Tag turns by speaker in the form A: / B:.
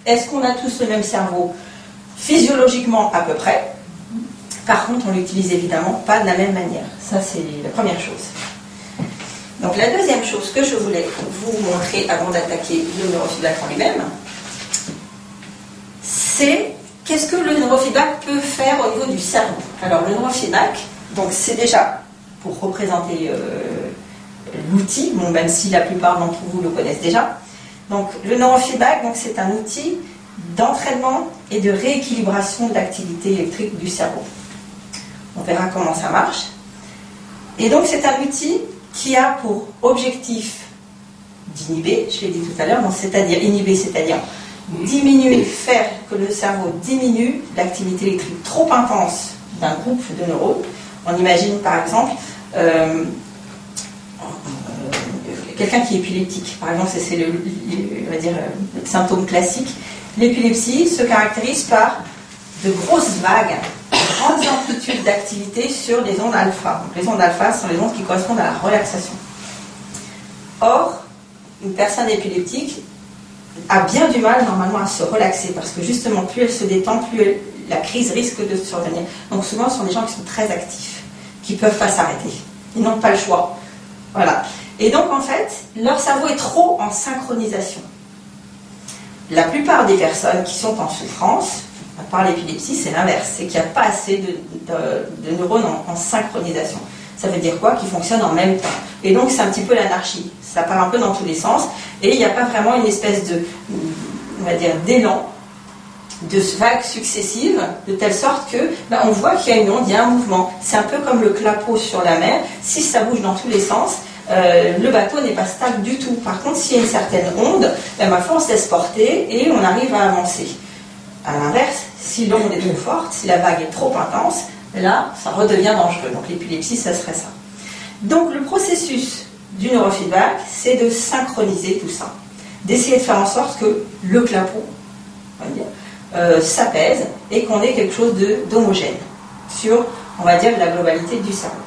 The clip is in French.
A: Est-ce qu'on a tous le même cerveau? Physiologiquement, à peu près. Par contre, on l'utilise évidemment pas de la même manière. Ça, c'est la première chose. Donc, la deuxième chose que je voulais vous montrer avant d'attaquer le neurofeedback en lui-même, c'est qu'est-ce que le neurofeedback peut faire au niveau du cerveau. Alors, le neurofeedback, donc c'est déjà pour représenter l'outil, bon, même si la plupart d'entre vous le connaissent déjà. Donc, le neurofeedback, donc, c'est un outil d'entraînement et de rééquilibration de l'activité électrique du cerveau. On verra comment ça marche. Et donc, c'est un outil qui a pour objectif d'inhiber, je l'ai dit tout à l'heure, c'est-à-dire inhiber, c'est-à-dire diminuer, faire que le cerveau diminue l'activité électrique trop intense d'un groupe de neurones. On imagine par exemple quelqu'un qui est épileptique. Par exemple, c'est le symptôme classique. L'épilepsie se caractérise par de grosses vagues, de grandes amplitudes d'activité sur les ondes alpha. Donc, les ondes alpha sont les ondes qui correspondent à la relaxation. Or, une personne épileptique a bien du mal normalement à se relaxer parce que justement, plus elle se détend, plus la crise risque de survenir. Donc souvent, ce sont des gens qui sont très actifs, qui ne peuvent pas s'arrêter. Ils n'ont pas le choix. Voilà. Et donc, en fait, leur cerveau est trop en synchronisation. La plupart des personnes qui sont en souffrance, à part l'épilepsie, c'est l'inverse. C'est qu'il n'y a pas assez de neurones en synchronisation. Ça veut dire quoi? Qu'ils fonctionnent en même temps. Et donc, c'est un petit peu l'anarchie. Ça part un peu dans tous les sens. Et il n'y a pas vraiment une espèce de, on va dire, d'élan, de vagues successives, de telle sorte que, on voit qu'il y a une onde, il y a un mouvement. C'est un peu comme le clapot sur la mer. Si ça bouge dans tous les sens, le bateau n'est pas stable du tout. Par contre, s'il y a une certaine onde, ma foi, on se laisse porter et on arrive à avancer. À l'inverse, si l'onde est trop forte, si la vague est trop intense, là, ça redevient dangereux. Donc l'épilepsie, ça serait ça. Donc le processus du neurofeedback, c'est de synchroniser tout ça. D'essayer de faire en sorte que le clapot, on va dire, s'apaise et qu'on ait quelque chose d'homogène sur, on va dire, la globalité du cerveau.